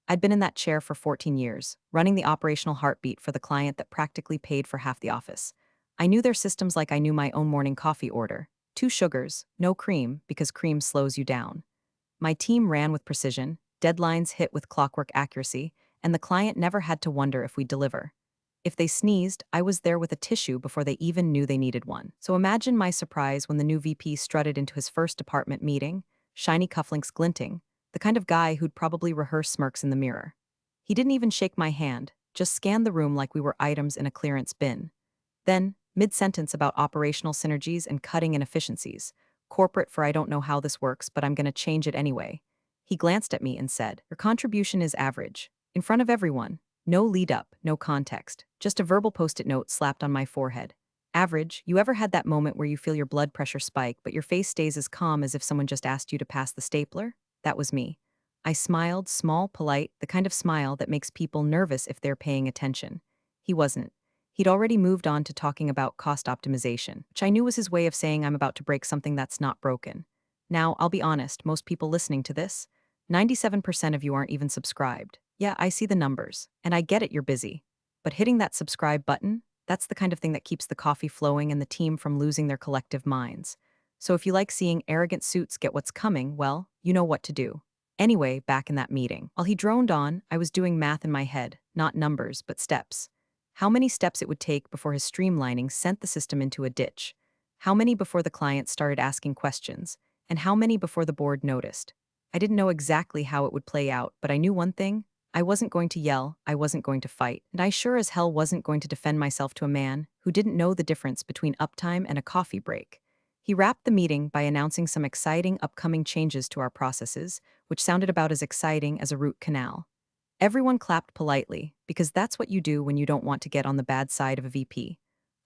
I'd been in that chair for 14 years, running the operational heartbeat for the client that practically paid for half the office. I knew their systems like I knew my own morning coffee order. 2 sugars, no cream, because cream slows you down. My team ran with precision, deadlines hit with clockwork accuracy, and the client never had to wonder if we'd deliver. If they sneezed, I was there with a tissue before they even knew they needed one. So imagine my surprise when the new VP strutted into his first department meeting, shiny cufflinks glinting, the kind of guy who'd probably rehearse smirks in the mirror. He didn't even shake my hand, just scanned the room like we were items in a clearance bin. Then, mid-sentence about operational synergies and cutting inefficiencies, corporate for I don't know how this works, but I'm going to change it anyway. He glanced at me and said, "Your contribution is average." In front of everyone. No lead up, no context, just a verbal post-it note slapped on my forehead. Average, you ever had that moment where you feel your blood pressure spike, but your face stays as calm as if someone just asked you to pass the stapler? That was me. I smiled, small, polite, the kind of smile that makes people nervous if they're paying attention. He wasn't. He'd already moved on to talking about cost optimization, which I knew was his way of saying I'm about to break something that's not broken. Now, I'll be honest, most people listening to this, 97% of you aren't even subscribed. Yeah, I see the numbers, and I get it you're busy. But hitting that subscribe button, that's the kind of thing that keeps the coffee flowing and the team from losing their collective minds. So if you like seeing arrogant suits get what's coming, well, you know what to do. Anyway, back in that meeting, while he droned on, I was doing math in my head, not numbers, but steps. How many steps it would take before his streamlining sent the system into a ditch? How many before the client started asking questions? And how many before the board noticed? I didn't know exactly how it would play out, but I knew one thing. I wasn't going to yell, I wasn't going to fight, and I sure as hell wasn't going to defend myself to a man who didn't know the difference between uptime and a coffee break. He wrapped the meeting by announcing some exciting upcoming changes to our processes, which sounded about as exciting as a root canal. Everyone clapped politely, because that's what you do when you don't want to get on the bad side of a VP.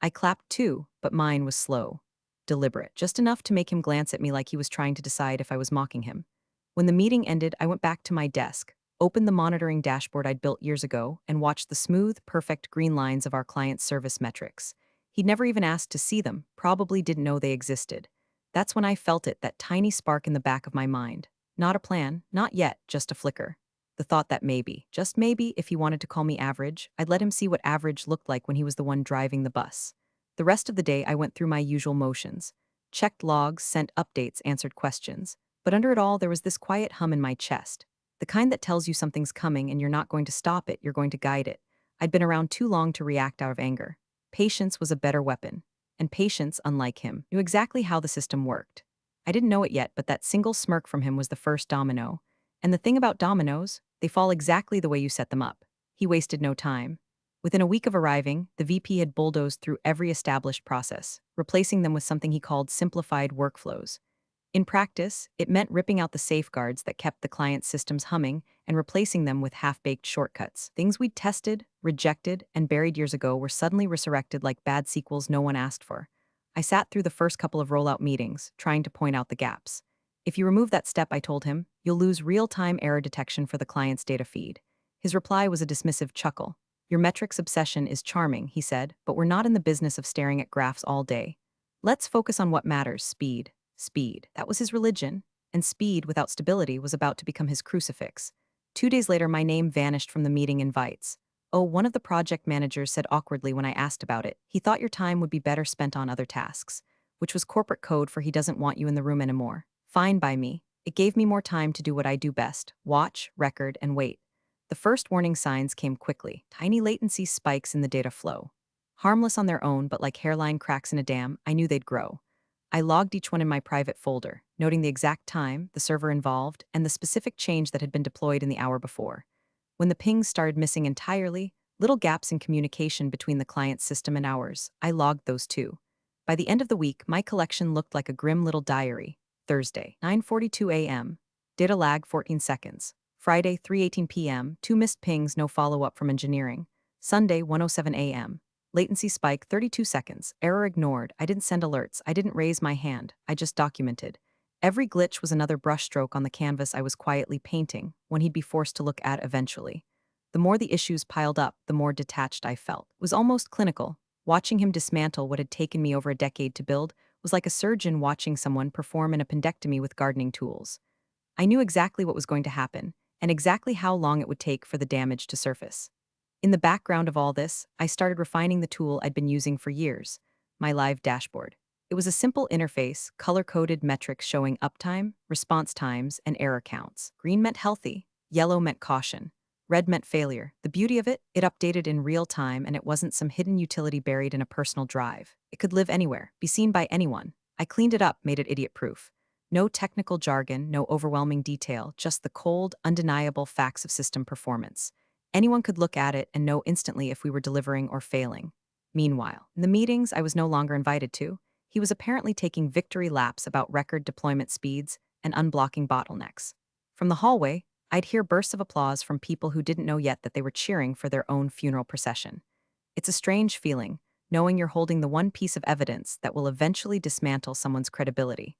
I clapped too, but mine was slow. Deliberate, just enough to make him glance at me like he was trying to decide if I was mocking him. When the meeting ended, I went back to my desk, opened the monitoring dashboard I'd built years ago, and watched the smooth, perfect green lines of our client's service metrics. He'd never even asked to see them, probably didn't know they existed. That's when I felt it, that tiny spark in the back of my mind. Not a plan, not yet, just a flicker. The thought that maybe, just maybe, if he wanted to call me average, I'd let him see what average looked like when he was the one driving the bus. The rest of the day, I went through my usual motions. Checked logs, sent updates, answered questions. But under it all, there was this quiet hum in my chest. The kind that tells you something's coming and you're not going to stop it, you're going to guide it. I'd been around too long to react out of anger. Patience was a better weapon. And patience, unlike him, knew exactly how the system worked. I didn't know it yet, but that single smirk from him was the first domino. And the thing about dominoes, they fall exactly the way you set them up. He wasted no time. Within a week of arriving, the VP had bulldozed through every established process, replacing them with something he called simplified workflows. In practice, it meant ripping out the safeguards that kept the client's systems humming and replacing them with half-baked shortcuts. Things we'd tested, rejected, and buried years ago were suddenly resurrected like bad sequels no one asked for. I sat through the first couple of rollout meetings, trying to point out the gaps. If you remove that step, I told him, you'll lose real-time error detection for the client's data feed. His reply was a dismissive chuckle. Your metrics obsession is charming, he said, but we're not in the business of staring at graphs all day. Let's focus on what matters, speed. Speed. That was his religion, and speed without stability was about to become his crucifix. 2 days later, my name vanished from the meeting invites. Oh, one of the project managers said awkwardly when I asked about it, he thought your time would be better spent on other tasks, which was corporate code for he doesn't want you in the room anymore. Fine by me. It gave me more time to do what I do best, watch, record, and wait. The first warning signs came quickly, tiny latency spikes in the data flow. Harmless on their own, but like hairline cracks in a dam, I knew they'd grow. I logged each one in my private folder, noting the exact time, the server involved, and the specific change that had been deployed in the hour before. When the pings started missing entirely, little gaps in communication between the client's system and ours, I logged those too. By the end of the week, my collection looked like a grim little diary. Thursday, 9:42 a.m. Data lag 14 seconds. Friday, 3:18 p.m. 2 missed pings, no follow-up from engineering. Sunday, 1:07 a.m. Latency spike 32 seconds. Error ignored. I didn't send alerts. I didn't raise my hand. I just documented. Every glitch was another brushstroke on the canvas I was quietly painting, one he'd be forced to look at eventually. The more the issues piled up, the more detached I felt. It was almost clinical. Watching him dismantle what had taken me over a decade to build was like a surgeon watching someone perform an appendectomy with gardening tools. I knew exactly what was going to happen. and exactly how long it would take for the damage to surface. In the background of all this, I started refining the tool I'd been using for years, my live dashboard. It was a simple interface, color-coded metrics showing uptime, response times, and error counts. Green meant healthy, yellow meant caution, red meant failure. The beauty of it, it updated in real time and it wasn't some hidden utility buried in a personal drive. It could live anywhere, be seen by anyone. I cleaned it up, made it idiot-proof. No technical jargon, no overwhelming detail, just the cold, undeniable facts of system performance. Anyone could look at it and know instantly if we were delivering or failing. Meanwhile, in the meetings I was no longer invited to, he was apparently taking victory laps about record deployment speeds and unblocking bottlenecks. From the hallway, I'd hear bursts of applause from people who didn't know yet that they were cheering for their own funeral procession. It's a strange feeling, knowing you're holding the one piece of evidence that will eventually dismantle someone's credibility.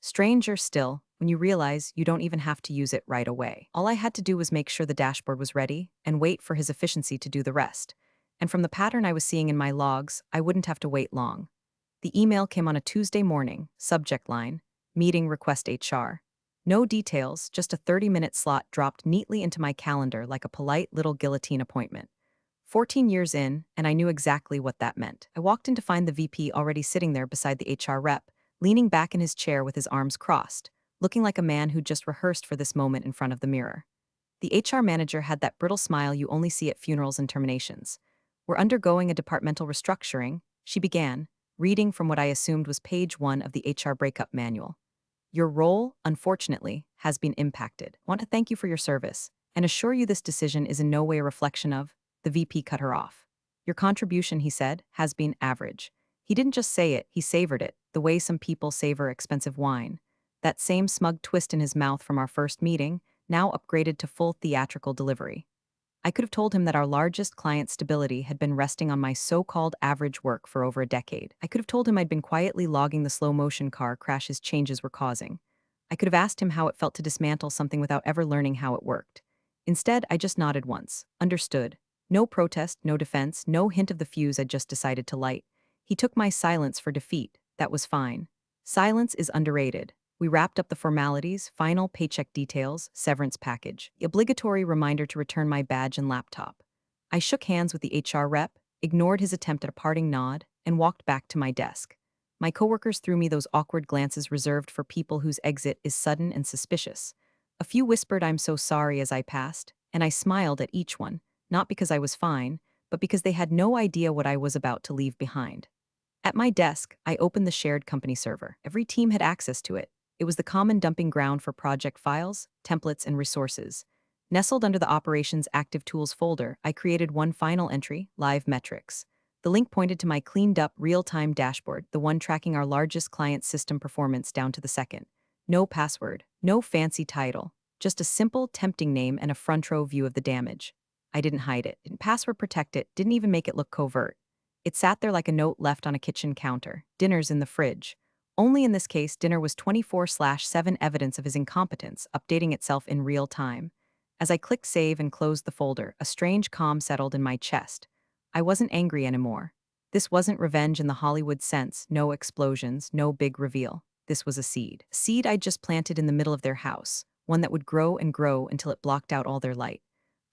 Stranger still, when you realize you don't even have to use it right away. All I had to do was make sure the dashboard was ready and wait for his efficiency to do the rest. And from the pattern I was seeing in my logs, I wouldn't have to wait long. The email came on a Tuesday morning, subject line, meeting request HR. No details, just a 30-minute slot dropped neatly into my calendar like a polite little guillotine appointment. 14 years in, and I knew exactly what that meant. I walked in to find the VP already sitting there beside the HR rep, leaning back in his chair with his arms crossed, looking like a man who'd just rehearsed for this moment in front of the mirror. The HR manager had that brittle smile you only see at funerals and terminations. "We're undergoing a departmental restructuring," she began, reading from what I assumed was page 1 of the HR breakup manual. "Your role, unfortunately, has been impacted. Want to thank you for your service, and assure you this decision is in no way a reflection of—" The VP cut her off. "Your contribution," he said, "has been average." He didn't just say it, he savored it, the way some people savor expensive wine. That same smug twist in his mouth from our first meeting, now upgraded to full theatrical delivery. I could have told him that our largest client's stability had been resting on my so-called average work for over a decade. I could have told him I'd been quietly logging the slow-motion car crash his changes were causing. I could have asked him how it felt to dismantle something without ever learning how it worked. Instead, I just nodded once. Understood. No protest, no defense, no hint of the fuse I'd just decided to light. He took my silence for defeat. That was fine. Silence is underrated. We wrapped up the formalities, final paycheck details, severance package, the obligatory reminder to return my badge and laptop. I shook hands with the HR rep, ignored his attempt at a parting nod, and walked back to my desk. My coworkers threw me those awkward glances reserved for people whose exit is sudden and suspicious. A few whispered "I'm so sorry" as I passed, and I smiled at each one, not because I was fine, but because they had no idea what I was about to leave behind. At my desk, I opened the shared company server. Every team had access to it. It was the common dumping ground for project files, templates, and resources. Nestled under the Operations Active Tools folder, I created one final entry, Live Metrics. The link pointed to my cleaned-up, real-time dashboard, the one tracking our largest client's system performance down to the second. No password, no fancy title, just a simple, tempting name and a front-row view of the damage. I didn't hide it, didn't password protect it, didn't even make it look covert. It sat there like a note left on a kitchen counter. Dinner's in the fridge. Only in this case, dinner was 24/7 evidence of his incompetence, updating itself in real time. As I clicked save and closed the folder, a strange calm settled in my chest. I wasn't angry anymore. This wasn't revenge in the Hollywood sense, no explosions, no big reveal. This was a seed. A seed I'd just planted in the middle of their house, one that would grow and grow until it blocked out all their light.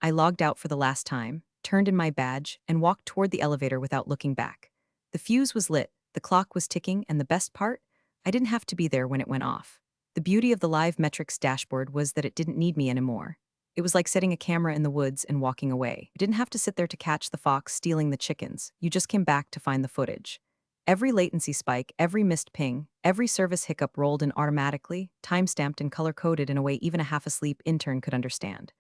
I logged out for the last time, turned in my badge, and walked toward the elevator without looking back. The fuse was lit, the clock was ticking, and the best part? I didn't have to be there when it went off. The beauty of the Live Metrics dashboard was that it didn't need me anymore. It was like setting a camera in the woods and walking away. You didn't have to sit there to catch the fox stealing the chickens. You just came back to find the footage. Every latency spike, every missed ping, every service hiccup rolled in automatically, time-stamped and color-coded in a way even a half-asleep intern could understand.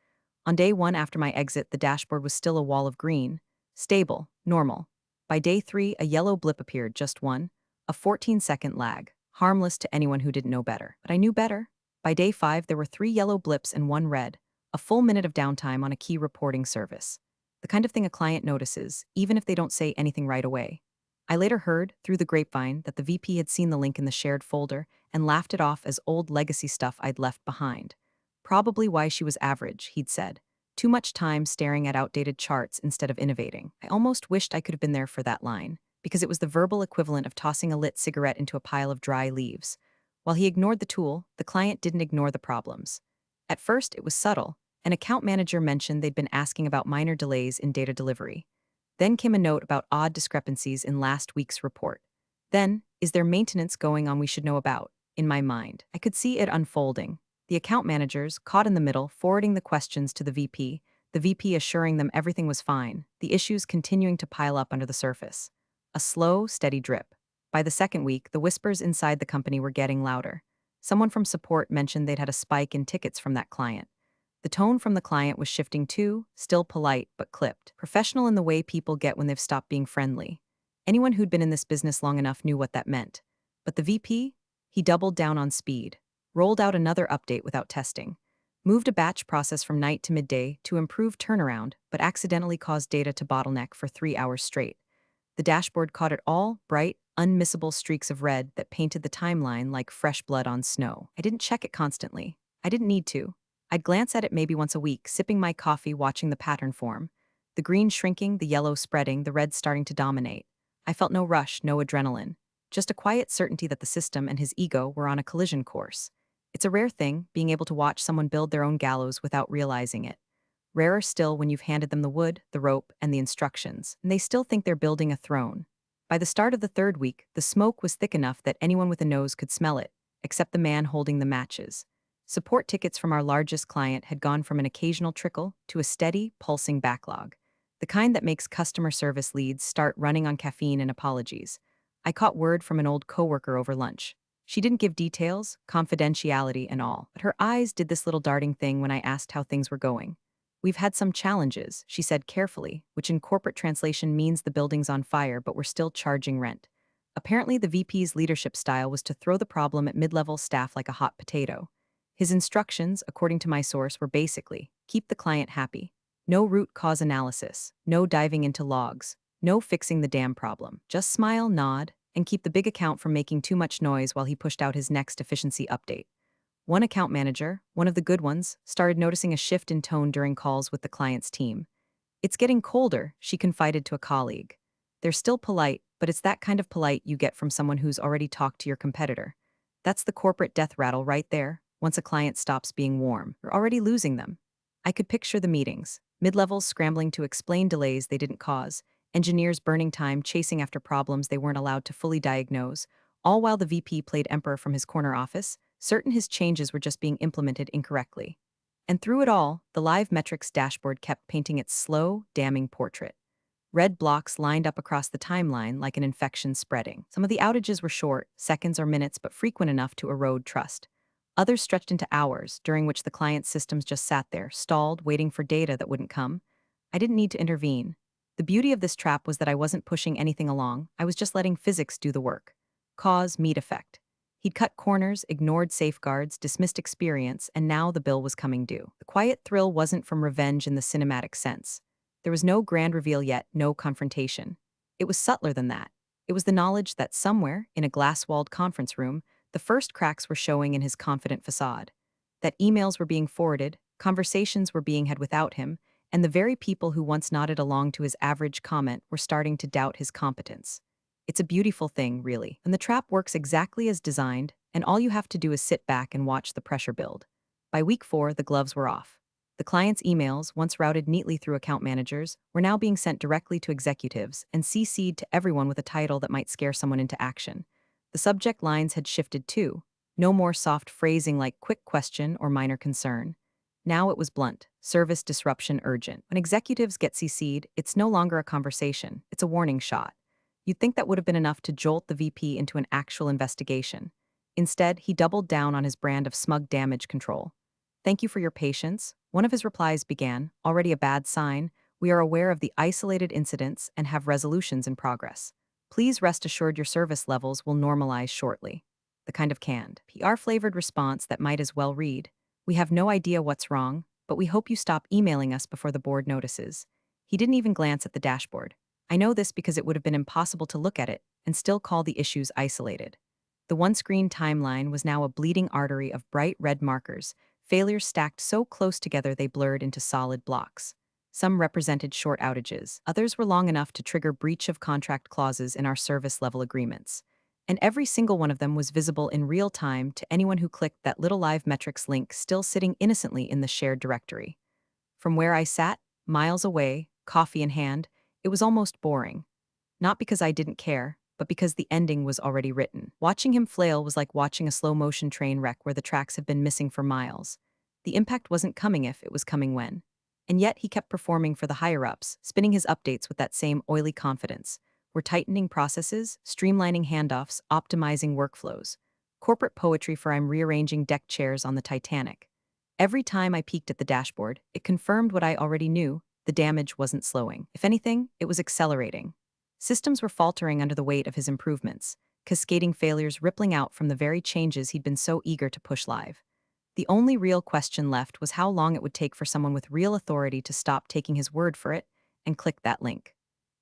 On day 1 after my exit, the dashboard was still a wall of green. Stable, normal. By day 3, a yellow blip appeared, just one. A 14-second lag, harmless to anyone who didn't know better. But I knew better. By day 5, there were 3 yellow blips and 1 red. A full minute of downtime on a key reporting service. The kind of thing a client notices, even if they don't say anything right away. I later heard, through the grapevine, that the VP had seen the link in the shared folder and laughed it off as old legacy stuff I'd left behind. Probably why she was average, he'd said. Too much time staring at outdated charts instead of innovating. I almost wished I could have been there for that line, because it was the verbal equivalent of tossing a lit cigarette into a pile of dry leaves. While he ignored the tool, the client didn't ignore the problems. At first, it was subtle. An account manager mentioned they'd been asking about minor delays in data delivery. Then came a note about odd discrepancies in last week's report. Then, is there maintenance going on we should know about? In my mind, I could see it unfolding. The account managers, caught in the middle, forwarding the questions to the VP assuring them everything was fine, the issues continuing to pile up under the surface. A slow, steady drip. By the second week, the whispers inside the company were getting louder. Someone from support mentioned they'd had a spike in tickets from that client. The tone from the client was shifting too, still polite but clipped, professional in the way people get when they've stopped being friendly. Anyone who'd been in this business long enough knew what that meant. But the VP? He doubled down on speed, rolled out another update without testing, moved a batch process from night to midday to improve turnaround, but accidentally caused data to bottleneck for 3 hours straight. The dashboard caught it all, bright, unmissable streaks of red that painted the timeline like fresh blood on snow. I didn't check it constantly. I didn't need to. I'd glance at it maybe once a week, sipping my coffee, watching the pattern form. The green shrinking, the yellow spreading, the red starting to dominate. I felt no rush, no adrenaline. Just a quiet certainty that the system and his ego were on a collision course. It's a rare thing, being able to watch someone build their own gallows without realizing it. Rarer still when you've handed them the wood, the rope, and the instructions, and they still think they're building a throne. By the start of the third week, the smoke was thick enough that anyone with a nose could smell it, except the man holding the matches. Support tickets from our largest client had gone from an occasional trickle to a steady, pulsing backlog. The kind that makes customer service leads start running on caffeine and apologies. I caught word from an old coworker over lunch. She didn't give details, confidentiality and all, but her eyes did this little darting thing when I asked how things were going. We've had some challenges, she said carefully, which in corporate translation means the building's on fire, but we're still charging rent. Apparently, the VP's leadership style was to throw the problem at mid-level staff like a hot potato. His instructions, according to my source, were basically, keep the client happy. No root cause analysis, no diving into logs, no fixing the damn problem. Just smile, nod, and keep the big account from making too much noise while he pushed out his next efficiency update. One account manager, one of the good ones, started noticing a shift in tone during calls with the client's team. It's getting colder, she confided to a colleague. They're still polite, but it's that kind of polite you get from someone who's already talked to your competitor. That's the corporate death rattle right there. Once a client stops being warm, you're already losing them. I could picture the meetings, mid-levels scrambling to explain delays they didn't cause, engineers burning time chasing after problems they weren't allowed to fully diagnose, all while the VP played emperor from his corner office, certain his changes were just being implemented incorrectly. And through it all, the live metrics dashboard kept painting its slow, damning portrait. Red blocks lined up across the timeline like an infection spreading. Some of the outages were short, seconds or minutes, but frequent enough to erode trust. Others stretched into hours, during which the client's systems just sat there, stalled, waiting for data that wouldn't come. I didn't need to intervene. The beauty of this trap was that I wasn't pushing anything along, I was just letting physics do the work. Cause, meet effect. He'd cut corners, ignored safeguards, dismissed experience, and now the bill was coming due. The quiet thrill wasn't from revenge in the cinematic sense. There was no grand reveal yet, no confrontation. It was subtler than that. It was the knowledge that somewhere, in a glass-walled conference room, the first cracks were showing in his confident facade. That emails were being forwarded, conversations were being had without him, and the very people who once nodded along to his average comment were starting to doubt his competence. It's a beautiful thing, really, and the trap works exactly as designed, and all you have to do is sit back and watch the pressure build. By week 4, the gloves were off. The client's emails, once routed neatly through account managers, were now being sent directly to executives and CC'd to everyone with a title that might scare someone into action. The subject lines had shifted too. No more soft phrasing like quick question or minor concern. Now it was blunt, service disruption urgent. When executives get CC'd, it's no longer a conversation, it's a warning shot. You'd think that would have been enough to jolt the VP into an actual investigation. Instead, he doubled down on his brand of smug damage control. Thank you for your patience. One of his replies began, already a bad sign. We are aware of the isolated incidents and have resolutions in progress. Please rest assured your service levels will normalize shortly. The kind of canned, PR-flavored response that might as well read, we have no idea what's wrong, but we hope you stop emailing us before the board notices. He didn't even glance at the dashboard. I know this because it would have been impossible to look at it and still call the issues isolated. The one-screen timeline was now a bleeding artery of bright red markers, failures stacked so close together they blurred into solid blocks. Some represented short outages, others were long enough to trigger breach of contract clauses in our service-level agreements. And every single one of them was visible in real time to anyone who clicked that little live metrics link still sitting innocently in the shared directory. From where I sat, miles away, coffee in hand, it was almost boring. Not because I didn't care, but because the ending was already written. Watching him flail was like watching a slow motion train wreck where the tracks have been missing for miles. The impact wasn't coming if, it was coming when. And yet he kept performing for the higher ups, spinning his updates with that same oily confidence. We're tightening processes, streamlining handoffs, optimizing workflows. Corporate poetry for I'm rearranging deck chairs on the Titanic. Every time I peeked at the dashboard, it confirmed what I already knew: the damage wasn't slowing. If anything, it was accelerating. Systems were faltering under the weight of his improvements, cascading failures rippling out from the very changes he'd been so eager to push live. The only real question left was how long it would take for someone with real authority to stop taking his word for it and click that link.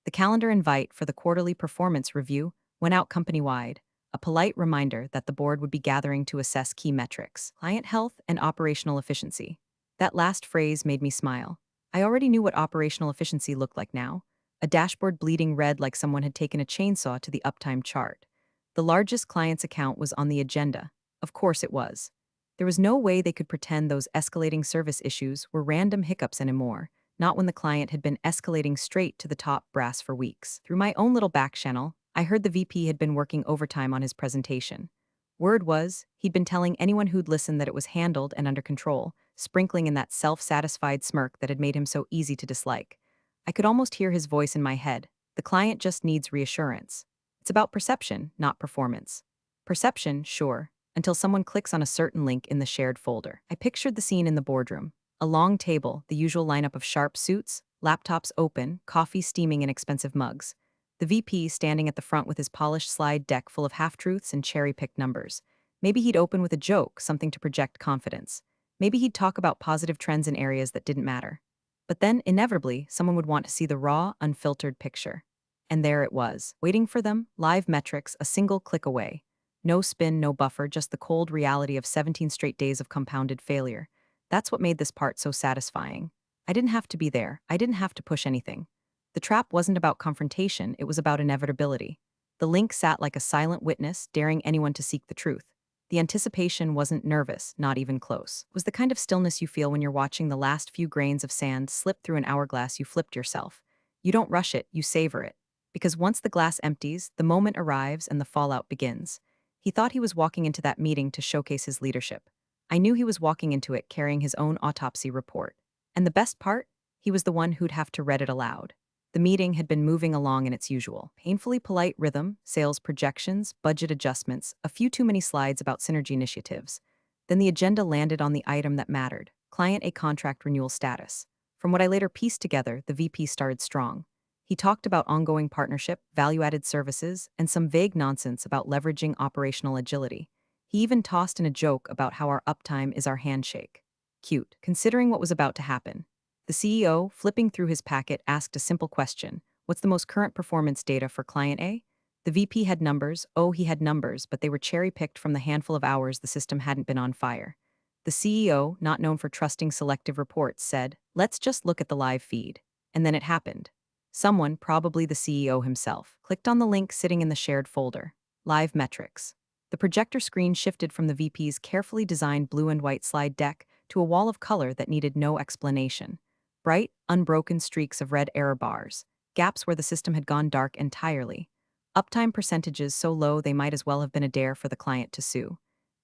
The calendar invite for the quarterly performance review went out company-wide, a polite reminder that the board would be gathering to assess key metrics: client health and operational efficiency. That last phrase made me smile. I already knew what operational efficiency looked like now: a dashboard bleeding red like someone had taken a chainsaw to the uptime chart. The largest client's account was on the agenda. Of course it was. There was no way they could pretend those escalating service issues were random hiccups anymore, not when the client had been escalating straight to the top brass for weeks. Through my own little back channel, I heard the VP had been working overtime on his presentation. Word was, he'd been telling anyone who'd listened that it was handled and under control, sprinkling in that self-satisfied smirk that had made him so easy to dislike. I could almost hear his voice in my head. The client just needs reassurance. It's about perception, not performance. Perception, sure, until someone clicks on a certain link in the shared folder. I pictured the scene in the boardroom. A long table, the usual lineup of sharp suits, laptops open, coffee steaming in expensive mugs. The VP standing at the front with his polished slide deck full of half-truths and cherry-picked numbers. Maybe he'd open with a joke, something to project confidence. Maybe he'd talk about positive trends in areas that didn't matter. But then, inevitably, someone would want to see the raw, unfiltered picture. And there it was, waiting for them, live metrics, a single click away. No spin, no buffer, just the cold reality of 17 straight days of compounded failure. That's what made this part so satisfying. I didn't have to be there. I didn't have to push anything. The trap wasn't about confrontation, it was about inevitability. The link sat like a silent witness, daring anyone to seek the truth. The anticipation wasn't nervous, not even close. It was the kind of stillness you feel when you're watching the last few grains of sand slip through an hourglass you flipped yourself. You don't rush it, you savor it. Because once the glass empties, the moment arrives and the fallout begins. He thought he was walking into that meeting to showcase his leadership. I knew he was walking into it carrying his own autopsy report. And the best part? He was the one who'd have to read it aloud. The meeting had been moving along in its usual, painfully polite rhythm: sales projections, budget adjustments, a few too many slides about synergy initiatives. Then the agenda landed on the item that mattered: client A contract renewal status. From what I later pieced together, the VP started strong. He talked about ongoing partnership, value-added services, and some vague nonsense about leveraging operational agility. He even tossed in a joke about how our uptime is our handshake. Cute, considering what was about to happen. The CEO, flipping through his packet, asked a simple question: what's the most current performance data for client A? The VP had numbers, oh, he had numbers, but they were cherry-picked from the handful of hours the system hadn't been on fire. The CEO, not known for trusting selective reports, said, let's just look at the live feed. And then it happened. Someone, probably the CEO himself, clicked on the link sitting in the shared folder. Live metrics. The projector screen shifted from the VP's carefully designed blue and white slide deck to a wall of color that needed no explanation. Bright, unbroken streaks of red error bars, gaps where the system had gone dark entirely. Uptime percentages so low they might as well have been a dare for the client to sue.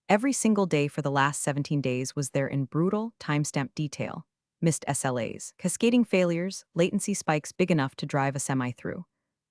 Every single day for the last 17 days was there in brutal, timestamp detail. Missed SLAs, cascading failures, latency spikes big enough to drive a semi through.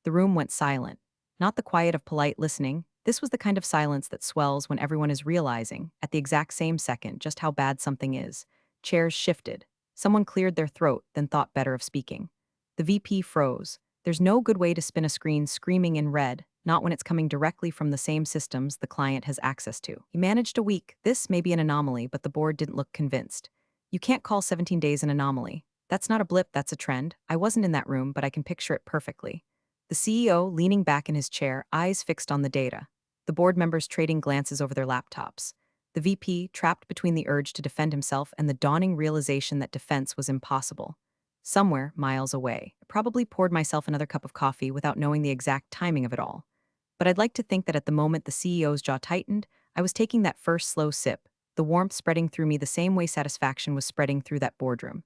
The room went silent. Not the quiet of polite listening. This was the kind of silence that swells when everyone is realizing, at the exact same second, just how bad something is. Chairs shifted. Someone cleared their throat, then thought better of speaking. The VP froze. There's no good way to spin a screen screaming in red, not when it's coming directly from the same systems the client has access to. He managed a week. This may be an anomaly, but the board didn't look convinced. You can't call 17 days an anomaly. That's not a blip, that's a trend. I wasn't in that room, but I can picture it perfectly. The CEO leaning back in his chair, eyes fixed on the data. The board members trading glances over their laptops. The VP, trapped between the urge to defend himself and the dawning realization that defense was impossible. Somewhere, miles away, I probably poured myself another cup of coffee without knowing the exact timing of it all. But I'd like to think that at the moment the CEO's jaw tightened, I was taking that first slow sip, the warmth spreading through me the same way satisfaction was spreading through that boardroom.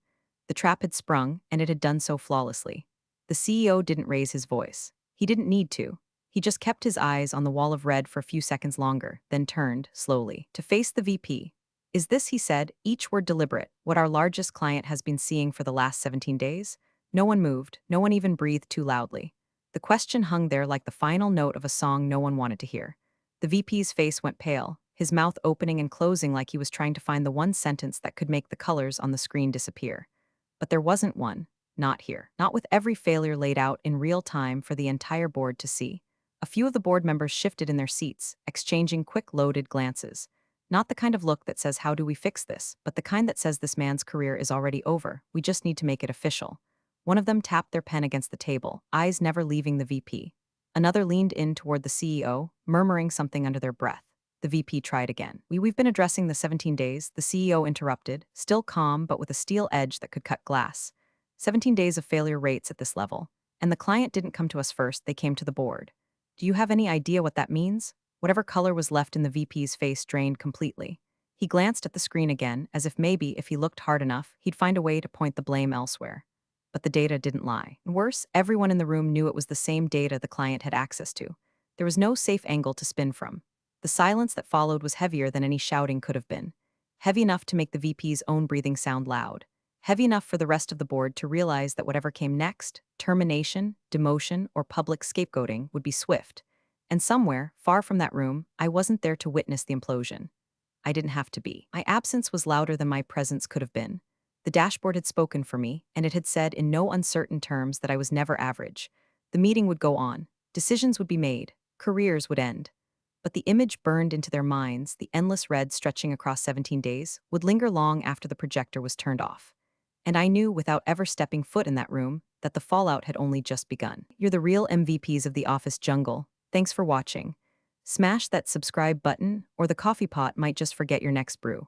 The trap had sprung, and it had done so flawlessly. The CEO didn't raise his voice. He didn't need to. He just kept his eyes on the wall of red for a few seconds longer, then turned, slowly, to face the VP. Is this, he said, each word deliberate, what our largest client has been seeing for the last 17 days? No one moved, no one even breathed too loudly. The question hung there like the final note of a song no one wanted to hear. The VP's face went pale, his mouth opening and closing like he was trying to find the one sentence that could make the colors on the screen disappear. But there wasn't one. Not here. Not with every failure laid out in real time for the entire board to see. A few of the board members shifted in their seats, exchanging quick, loaded glances. Not the kind of look that says, "How do we fix this?" but the kind that says, "This man's career is already over. We just need to make it official." One of them tapped their pen against the table, eyes never leaving the VP. Another leaned in toward the CEO, murmuring something under their breath. The VP tried again. We've been addressing the 17 days," the CEO interrupted, still calm but with a steel edge that could cut glass. 17 days of failure rates at this level. And the client didn't come to us first, they came to the board. Do you have any idea what that means? Whatever color was left in the VP's face drained completely. He glanced at the screen again, as if maybe, if he looked hard enough, he'd find a way to point the blame elsewhere. But the data didn't lie. Worse, everyone in the room knew it was the same data the client had access to. There was no safe angle to spin from. The silence that followed was heavier than any shouting could have been. Heavy enough to make the VP's own breathing sound loud. Heavy enough for the rest of the board to realize that whatever came next, termination, demotion, or public scapegoating, would be swift. And somewhere, far from that room, I wasn't there to witness the implosion. I didn't have to be. My absence was louder than my presence could have been. The dashboard had spoken for me, and it had said in no uncertain terms that I was never average. The meeting would go on. Decisions would be made. Careers would end. But the image burned into their minds, the endless red stretching across 17 days, would linger long after the projector was turned off. And I knew, without ever stepping foot in that room, that the fallout had only just begun. You're the real MVPs of the office jungle. Thanks for watching. Smash that subscribe button, or the coffee pot might just forget your next brew.